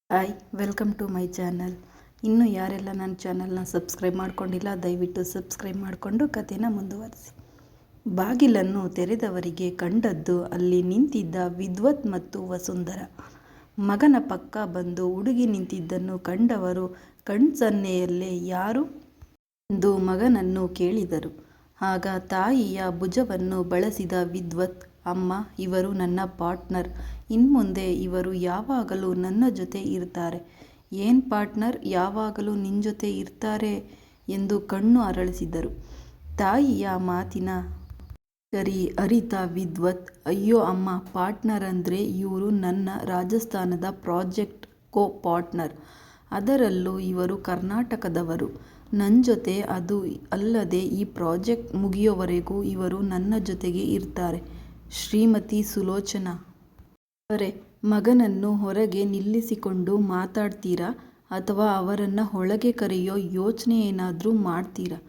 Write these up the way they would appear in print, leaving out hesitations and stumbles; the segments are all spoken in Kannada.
Hi, welcome to my channel. ಇನ್ನೂ ಯಾರೆಲ್ಲ ನನ್ನ ಚಾನಲ್ನ ಸಬ್ಸ್ಕ್ರೈಬ್ ಮಾಡ್ಕೊಂಡಿಲ್ಲ ದಯವಿಟ್ಟು ಸಬ್ಸ್ಕ್ರೈಬ್ ಮಾಡಿಕೊಂಡು ಕಥೆನ ಮುಂದುವರಿಸಿ. ಬಾಗಿಲನ್ನು ತೆರೆದವರಿಗೆ ಕಂಡದ್ದು ಅಲ್ಲಿ ನಿಂತಿದ್ದ ವಿದ್ವತ್ ಮತ್ತು ವಸುಂಧರ. ಮಗನ ಪಕ್ಕ ಬಂದು ಹುಡುಗಿ ನಿಂತಿದ್ದನ್ನು ಕಂಡವರು ಕಣ್ಸನ್ನೆಯಲ್ಲೇ ಯಾರು ಎಂದು ಮಗನನ್ನು ಕೇಳಿದರು. ಆಗ ತಾಯಿಯ ಭುಜವನ್ನು ಬಳಸಿದ ವಿದ್ವತ್, ಅಮ್ಮ, ಇವರು ನನ್ನ ಪಾರ್ಟ್ನರ್. ಇನ್ಮುಂದೆ ಇವರು ಯಾವಾಗಲೂ ನನ್ನ ಜೊತೆ ಇರ್ತಾರೆ. ಏನ್ ಪಾರ್ಟ್ನರ್, ಯಾವಾಗಲೂ ನಿಂಜೊತೆ ಇರ್ತಾರೆ ಎಂದು ಕಣ್ಣು ಅರಳಿಸಿದರು. ತಾಯಿಯ ಮಾತಿನ ಗರಿ ಅರಿತ ವಿದ್ವತ್, ಅಯ್ಯೋ ಅಮ್ಮ, ಪಾರ್ಟ್ನರ್ ಅಂದ್ರೆ ಇವರು ನನ್ನ ರಾಜಸ್ಥಾನದ ಪ್ರಾಜೆಕ್ಟ್ ಕೋ ಪಾರ್ಟ್ನರ್. ಅದರಲ್ಲೂ ಇವರು ಕರ್ನಾಟಕದವರು. ನನ್ಜೊತೆ, ಅದು ಅಲ್ಲದೆ ಈ ಪ್ರಾಜೆಕ್ಟ್ ಮುಗಿಯೋವರೆಗೂ ಇವರು ನನ್ನ ಜೊತೆಗೆ ಇರ್ತಾರೆ. ಶ್ರೀಮತಿ ಸುಲೋಚನಾ ಅವರೇ, ಮಗನನ್ನು ಹೊರಗೆ ನಿಲ್ಲಿಸಿಕೊಂಡು ಮಾತಾಡ್ತೀರಾ ಅಥವಾ ಅವರನ್ನು ಒಳಗೆ ಕರೆಯೋ ಯೋಚನೆ ಏನಾದರೂ ಮಾಡ್ತೀರಾ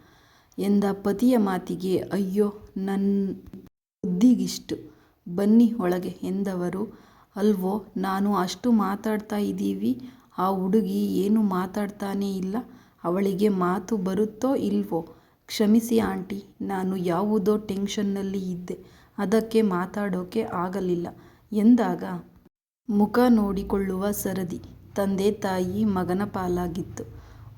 ಎಂದ ಪತಿಯ ಮಾತಿಗೆ, ಅಯ್ಯೋ ನನ್ನ ಬುದ್ಧಿಗಿಷ್ಟು, ಬನ್ನಿ ಒಳಗೆ ಎಂದವರು. ಅಲ್ವೋ, ನಾನು ಅಷ್ಟು ಮಾತಾಡ್ತಾ ಇದ್ದೀವಿ, ಆ ಹುಡುಗಿ ಏನು ಮಾತಾಡ್ತಾನೇ ಇಲ್ಲ. ಅವಳಿಗೆ ಮಾತು ಬರುತ್ತೋ ಇಲ್ವೋ. ಕ್ಷಮಿಸಿ ಆಂಟಿ, ನಾನು ಯಾವುದೋ ಟೆನ್ಷನ್ನಲ್ಲಿ ಇದ್ದೆ, ಅದಕ್ಕೆ ಮಾತಾಡೋಕೆ ಆಗಲಿಲ್ಲ ಎಂದಾಗ ಮುಖ ನೋಡಿಕೊಳ್ಳುವ ಸರದಿ ತಂದೆ ತಾಯಿ ಮಗನ ಪಾಲಾಗಿತ್ತು.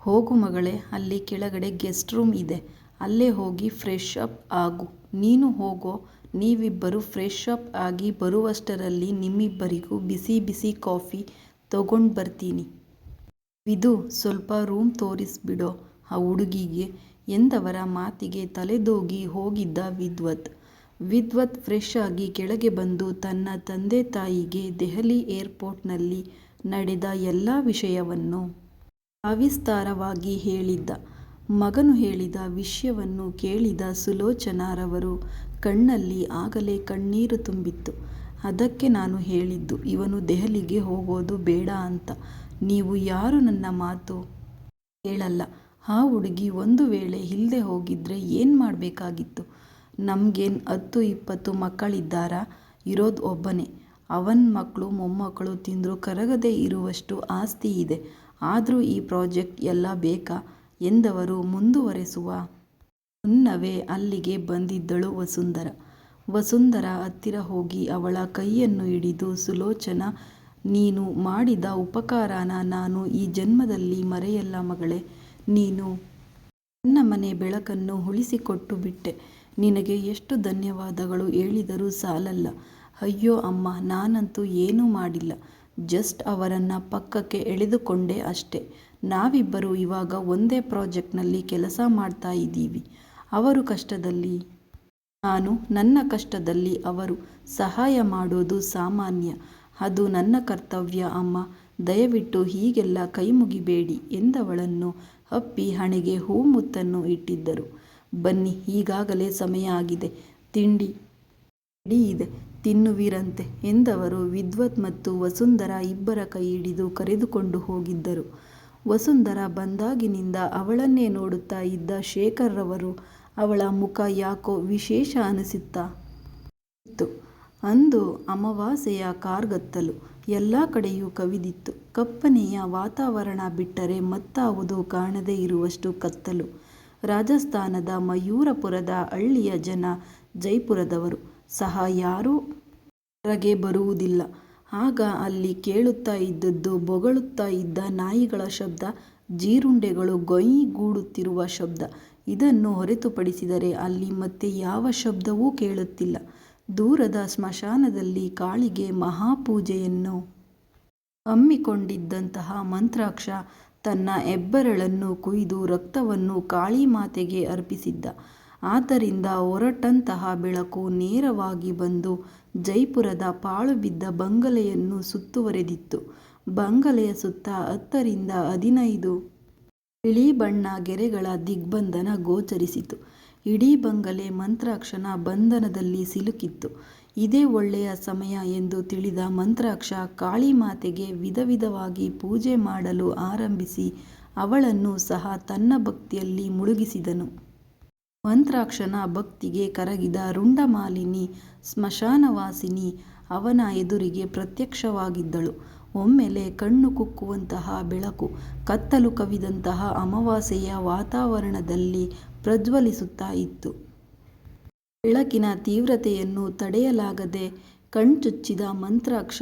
ಹೋಗು ಮಗಳೇ, ಅಲ್ಲಿ ಕೆಳಗಡೆ ಗೆಸ್ಟ್ ರೂಮ್ ಇದೆ, ಅಲ್ಲೇ ಹೋಗಿ ಫ್ರೆಶ್ ಅಪ್ ಆಗು. ನೀನು ಹೋಗೋ, ನೀವಿಬ್ಬರು ಫ್ರೆಶ್ ಅಪ್ ಆಗಿ ಬರುವಷ್ಟರಲ್ಲಿ ನಿಮ್ಮಿಬ್ಬರಿಗೂ ಬಿಸಿ ಬಿಸಿ ಕಾಫಿ ತಗೊಂಡು ಬರ್ತೀನಿ. ವಿದು, ಸ್ವಲ್ಪ ರೂಮ್ ತೋರಿಸ್ಬಿಡೋ ಆ ಹುಡುಗಿಗೆ ಎಂದವರ ಮಾತಿಗೆ ತಲೆದೂಗಿ ಹೋಗಿದ್ದ ವಿದ್ವತ್ ಫ್ರೆಶ್ ಆಗಿ ಕೆಳಗೆ ಬಂದು ತನ್ನ ತಂದೆ ತಾಯಿಗೆ ದೆಹಲಿ ಏರ್ಪೋರ್ಟ್ನಲ್ಲಿ ನಡೆದ ಎಲ್ಲ ವಿಷಯವನ್ನು ಸವಿಸ್ತಾರವಾಗಿ ಹೇಳಿದ್ದ. ಮಗನು ಹೇಳಿದ ವಿಷಯವನ್ನು ಕೇಳಿದ ಸುಲೋಚನಾರವರು ಕಣ್ಣಲ್ಲಿ ಆಗಲೇ ಕಣ್ಣೀರು ತುಂಬಿತ್ತು. ಅದಕ್ಕೆ ನಾನು ಹೇಳಿದ್ದು, ಇವನು ದೆಹಲಿಗೆ ಹೋಗೋದು ಬೇಡ ಅಂತ. ನೀವು ಯಾರು ನನ್ನ ಮಾತು ಕೇಳಲ್ಲ. ಆ ಹುಡುಗಿ ಒಂದು ವೇಳೆ ಇಲ್ಲದೆ ಹೋಗಿದ್ರೆ ಏನು ಮಾಡಬೇಕಾಗಿತ್ತು? ನಮ್ಗೇನು 10-20 ಮಕ್ಕಳಿದ್ದಾರಾ? ಇರೋದು ಒಬ್ಬನೇ. ಅವನ ಮಕ್ಕಳು ಮೊಮ್ಮಕ್ಕಳು ತಿಂದರೂ ಕರಗದೇ ಇರುವಷ್ಟು ಆಸ್ತಿ ಇದೆ. ಆದರೂ ಈ ಪ್ರಾಜೆಕ್ಟ್ ಎಲ್ಲ ಬೇಕಾ ಎಂದವರು ಮುಂದುವರೆಸುವ ಮುನ್ನವೇ ಅಲ್ಲಿಗೆ ಬಂದಿದ್ದಳು ವಸುಂಧರ ಹತ್ತಿರ ಹೋಗಿ ಅವಳ ಕೈಯನ್ನು ಹಿಡಿದು, ಸುಲೋಚನಾ, ನೀನು ಮಾಡಿದ ಉಪಕಾರನ ನಾನು ಈ ಜನ್ಮದಲ್ಲಿ ಮರೆಯಲ್ಲ ಮಗಳೇ. ನೀನು ನನ್ನ ಮನೆ ಬೆಳಕನ್ನು ಉಳಿಸಿಕೊಟ್ಟು ಬಿಟ್ಟೆ. ನಿನಗೆ ಎಷ್ಟು ಧನ್ಯವಾದಗಳು ಹೇಳಿದರೂ ಸಾಲಲ್ಲ. ಅಯ್ಯೋ ಅಮ್ಮ, ನಾನಂತೂ ಏನೂ ಮಾಡಿಲ್ಲ. ಜಸ್ಟ್ ಅವರನ್ನು ಪಕ್ಕಕ್ಕೆ ಎಳೆದುಕೊಂಡೆ ಅಷ್ಟೆ. ನಾವಿಬ್ಬರು ಇವಾಗ ಒಂದೇ ಪ್ರಾಜೆಕ್ಟ್ನಲ್ಲಿ ಕೆಲಸ ಮಾಡ್ತಾ ಇದ್ದೀವಿ. ಅವರು ಕಷ್ಟದಲ್ಲಿ ನಾನು, ನನ್ನ ಕಷ್ಟದಲ್ಲಿ ಅವರು. ಸಹಾಯ ಮಾಡೋದು ಸಾಮಾನ್ಯ, ಅದು ನನ್ನ ಕರ್ತವ್ಯ ಅಮ್ಮ. ದಯವಿಟ್ಟು ಹೀಗೆಲ್ಲ ಕೈಮುಗಿಬೇಡಿ ಎಂದವಳನ್ನು ಅಪ್ಪಿ ಹಣೆಗೆ ಹೂಮುತ್ತನ್ನು ಇಟ್ಟಿದ್ದರು. ಬನ್ನಿ, ಈಗಾಗಲೇ ಸಮಯ ಆಗಿದೆ, ತಿಂಡಿ ರೆಡಿ ಇದೆ, ತಿನ್ನುವಿರಂತೆ ಎಂದವರು ವಿದ್ವತ್ ಮತ್ತು ವಸುಂಧರ ಇಬ್ಬರ ಕೈ ಹಿಡಿದು ಕರೆದುಕೊಂಡು ಹೋಗಿದ್ದರು. ವಸುಂಧರ ಬಂದಾಗಿನಿಂದ ಅವಳನ್ನೇ ನೋಡುತ್ತಾ ಇದ್ದ ಶೇಖರ್ರವರು ಅವಳ ಮುಖ ಯಾಕೋ ವಿಶೇಷ ಅನಿಸುತ್ತಾ ಇತ್ತು. ಅಂದು ಅಮಾವಾಸ್ಯೆಯ ಕಾರ್ಗತ್ತಲು ಎಲ್ಲ ಕಡೆಯೂ ಕವಿದಿತ್ತು. ಕಪ್ಪನೆಯ ವಾತಾವರಣ ಬಿಟ್ಟರೆ ಮತ್ತಾವುದೂ ಕಾಣದೇ ಇರುವಷ್ಟು ಕತ್ತಲು. ರಾಜಸ್ಥಾನದ ಮಯೂರಪುರದ ಹಳ್ಳಿಯ ಜನ, ಜೈಪುರದವರು ಸಹ ಯಾರೂ ಹೊರಗೆ ಬರುವುದಿಲ್ಲ. ಆಗ ಅಲ್ಲಿ ಕೇಳುತ್ತಾ ಇದ್ದದ್ದು ಬೊಗಳುತ್ತಾ ಇದ್ದ ನಾಯಿಗಳ ಶಬ್ದ, ಜೀರುಂಡೆಗಳು ಗೊಯ್ಗೂಡುತ್ತಿರುವ ಶಬ್ದ. ಇದನ್ನು ಹೊರತುಪಡಿಸಿದರೆ ಅಲ್ಲಿ ಮತ್ತೆ ಯಾವ ಶಬ್ದವೂ ಕೇಳುತ್ತಿಲ್ಲ. ದೂರದ ಸ್ಮಶಾನದಲ್ಲಿ ಕಾಳಿಗೆ ಮಹಾಪೂಜೆಯನ್ನು ಹಮ್ಮಿಕೊಂಡಿದ್ದಂತಹ ಮಂತ್ರಾಕ್ಷ ತನ್ನ ಹೆಬ್ಬೆರಳನ್ನು ಕೊಯ್ದು ರಕ್ತವನ್ನು ಕಾಳಿಮಾತೆಗೆ ಅರ್ಪಿಸಿದ್ದ. ಆದ್ದರಿಂದ ಹೊರಟಂತಹ ಬೆಳಕು ನೇರವಾಗಿ ಬಂದು ಜೈಪುರದ ಪಾಳುಬಿದ್ದ ಬಂಗಲೆಯನ್ನು ಸುತ್ತುವರೆದಿತ್ತು. ಬಂಗಲೆಯ ಸುತ್ತ 10-15 ಬಿಳಿ ಬಣ್ಣ ಗೆರೆಗಳ ದಿಗ್ಬಂಧನ ಗೋಚರಿಸಿತು. ಇಡೀ ಬಂಗಲೆ ಮಂತ್ರಾಕ್ಷನ ಬಂಧನದಲ್ಲಿ ಸಿಲುಕಿತ್ತು. ಇದೇ ಒಳ್ಳೆಯ ಸಮಯ ಎಂದು ತಿಳಿದ ಮಂತ್ರಾಕ್ಷ ಕಾಳಿಮಾತೆಗೆ ವಿಧವಿಧವಾಗಿ ಪೂಜೆ ಮಾಡಲು ಆರಂಭಿಸಿ ಅವಳನ್ನು ಸಹ ತನ್ನ ಭಕ್ತಿಯಲ್ಲಿ ಮುಳುಗಿಸಿದನು. ಮಂತ್ರಾಕ್ಷನ ಭಕ್ತಿಗೆ ಕರಗಿದ ರುಂಡಮಾಲಿನಿ ಸ್ಮಶಾನವಾಸಿನಿ ಅವನ ಎದುರಿಗೆ ಪ್ರತ್ಯಕ್ಷವಾಗಿದ್ದಳು. ಒಮ್ಮೆಲೆ ಕಣ್ಣು ಕುಕ್ಕುವಂತಹ ಬೆಳಕು ಕತ್ತಲು ಕವಿದಂತಹ ಅಮಾವಾಸ್ಯೆಯ ವಾತಾವರಣದಲ್ಲಿ ಪ್ರಜ್ವಲಿಸುತ್ತಾ ಇತ್ತು. ಬೆಳಕಿನ ತೀವ್ರತೆಯನ್ನು ತಡೆಯಲಾಗದೆ ಕಣ್ಚುಚ್ಚಿದ ಮಂತ್ರಾಕ್ಷ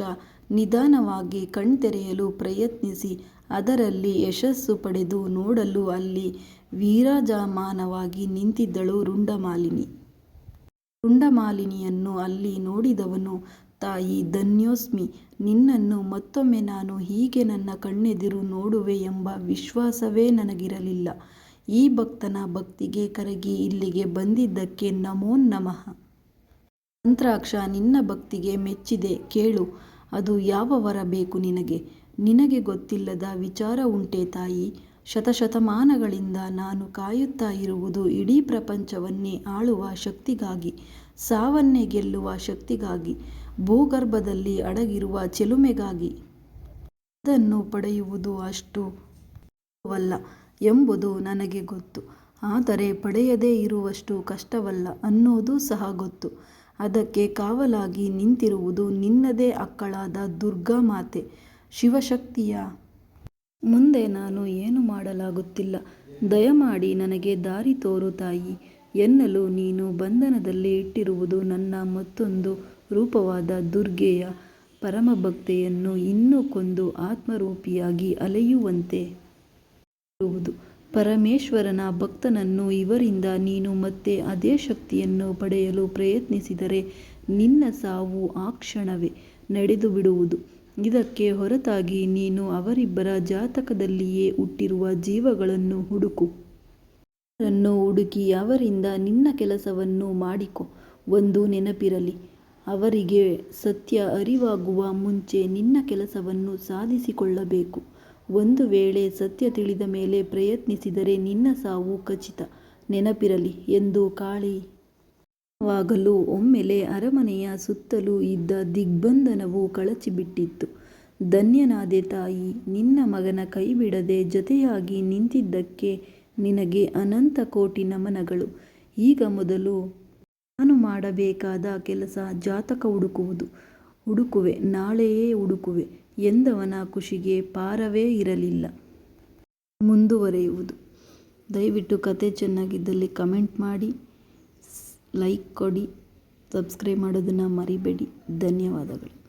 ನಿಧಾನವಾಗಿ ಕಣ್ತೆರೆಯಲು ಪ್ರಯತ್ನಿಸಿ ಅದರಲ್ಲಿ ಯಶಸ್ಸು ಪಡೆದು ನೋಡಲು ಅಲ್ಲಿ ವಿರಾಜಮಾನವಾಗಿ ನಿಂತಿದ್ದಳು ರುಂಡಮಾಲಿನಿ. ರುಂಡಮಾಲಿನಿಯನ್ನು ಅಲ್ಲಿ ನೋಡಿದವನು, ತಾಯಿ ಧನ್ಯೋಸ್ಮಿ, ನಿನ್ನನ್ನು ಮತ್ತೊಮ್ಮೆ ನಾನು ಹೀಗೆ ನನ್ನ ಕಣ್ಣೆದುರು ನೋಡುವೆ ಎಂಬ ವಿಶ್ವಾಸವೇ ನನಗಿರಲಿಲ್ಲ. ಈ ಭಕ್ತನ ಭಕ್ತಿಗೆ ಕರಗಿ ಇಲ್ಲಿಗೆ ಬಂದಿದ್ದಕ್ಕೆ ನಮೋ ನಮಃ. ಮಂತ್ರಾಕ್ಷ, ನಿನ್ನ ಭಕ್ತಿಗೆ ಮೆಚ್ಚಿದೆ. ಕೇಳು, ಅದು ಯಾವ ವರ ಬೇಕು ನಿನಗೆ? ನಿನಗೆ ಗೊತ್ತಿಲ್ಲದ ವಿಚಾರ ಉಂಟೆ ತಾಯಿ? ಶತಶತಮಾನಗಳಿಂದ ನಾನು ಕಾಯುತ್ತಾ ಇರುವುದು ಇಡೀ ಪ್ರಪಂಚವನ್ನೇ ಆಳುವ ಶಕ್ತಿಗಾಗಿ, ಸಾವನ್ನೇ ಗೆಲ್ಲುವ ಶಕ್ತಿಗಾಗಿ, ಭೂಗರ್ಭದಲ್ಲಿ ಅಡಗಿರುವ ಚೆಲುಮೆಗಾಗಿ. ಅದನ್ನು ಪಡೆಯುವುದು ಅಷ್ಟು ಸುಲಭವಲ್ಲ ಎಂಬುದು ನನಗೆ ಗೊತ್ತು. ಆದರೆ ಪಡೆಯದೇ ಇರುವಷ್ಟು ಕಷ್ಟವಲ್ಲ ಅನ್ನೋದು ಸಹ ಗೊತ್ತು. ಅದಕ್ಕೆ ಕಾವಲಾಗಿ ನಿಂತಿರುವುದು ನಿನ್ನದೇ ಅಕ್ಕಳಾದ ದುರ್ಗಾಮಾತೆ, ಶಿವಶಕ್ತಿಯ ಮುಂದೆ ನಾನು ಏನು ಮಾಡಲಾಗುತ್ತಿಲ್ಲ. ದಯಮಾಡಿ ನನಗೆ ದಾರಿ ತೋರು ತಾಯಿ ಎನ್ನಲು ನೀನು ಬಂಧನದಲ್ಲಿ ಇಟ್ಟಿರುವುದು ನನ್ನ ಮತ್ತೊಂದು ರೂಪವಾದ ದುರ್ಗೆಯ ಪರಮಭಕ್ತೆಯನ್ನು ಇನ್ನೂ ಕೊಂದು ಆತ್ಮರೂಪಿಯಾಗಿ ಅಲೆಯುವಂತೆ ಇರುವುದು. ಪರಮೇಶ್ವರನ ಭಕ್ತನನ್ನು ಇವರಿಂದ ನೀನು ಮತ್ತೆ ಅದೇ ಶಕ್ತಿಯನ್ನು ಪಡೆಯಲು ಪ್ರಯತ್ನಿಸಿದರೆ ನಿನ್ನ ಸಾವು ಆ ಕ್ಷಣವೇ ನಡೆದು ಬಿಡುವುದು. ಇದಕ್ಕೆ ಹೊರತಾಗಿ ನೀನು ಅವರಿಬ್ಬರ ಜಾತಕದಲ್ಲಿಯೇ ಹುಟ್ಟಿರುವ ಜೀವಗಳನ್ನು ಹುಡುಕು. ಅವರನ್ನು ಹುಡುಕಿ ಅವರಿಂದ ನಿನ್ನ ಕೆಲಸವನ್ನು ಮಾಡಿಕೊ. ಒಂದು ನೆನಪಿರಲಿ, ಅವರಿಗೆ ಸತ್ಯ ಅರಿವಾಗುವ ಮುಂಚೆ ನಿನ್ನ ಕೆಲಸವನ್ನು ಸಾಧಿಸಿಕೊಳ್ಳಬೇಕು. ಒಂದು ವೇಳೆ ಸತ್ಯ ತಿಳಿದ ಮೇಲೆ ಪ್ರಯತ್ನಿಸಿದರೆ ನಿನ್ನ ಸಾವು ಖಚಿತ. ನೆನಪಿರಲಿ ಎಂದು ಕಾಳಿ ವಾಗಲು ಒಮ್ಮೆಲೆ ಅರಮನೆಯ ಸುತ್ತಲೂ ಇದ್ದ ದಿಗ್ಬಂಧನವು ಕಳಚಿಬಿಟ್ಟಿತ್ತು. ಧನ್ಯನಾದೆ ತಾಯಿ, ನಿನ್ನ ಮಗನ ಕೈಬಿಡದೆ ಜೊತೆಯಾಗಿ ನಿಂತಿದ್ದಕ್ಕೆ ನಿನಗೆ ಅನಂತ ಕೋಟಿ ನಮನಗಳು. ಈಗ ಮೊದಲು ನಾನು ಮಾಡಬೇಕಾದ ಕೆಲಸ ಜಾತಕ ಹುಡುಕುವುದು. ಹುಡುಕುವೆ, ನಾಳೆಯೇ ಹುಡುಕುವೆ ಎಂದವನ ಖುಷಿಗೆ ಪಾರವೇ ಇರಲಿಲ್ಲ. ಮುಂದುವರೆಯುವುದು. ದಯವಿಟ್ಟು ಕತೆ ಚೆನ್ನಾಗಿದ್ದಲ್ಲಿ ಕಮೆಂಟ್ ಮಾಡಿ, ಲೈಕ್ ಕೊಡಿ, ಸಬ್ಸ್ಕ್ರೈಬ್ ಮಾಡೋದನ್ನು ಮರಿಬೇಡಿ. ಧನ್ಯವಾದಗಳು.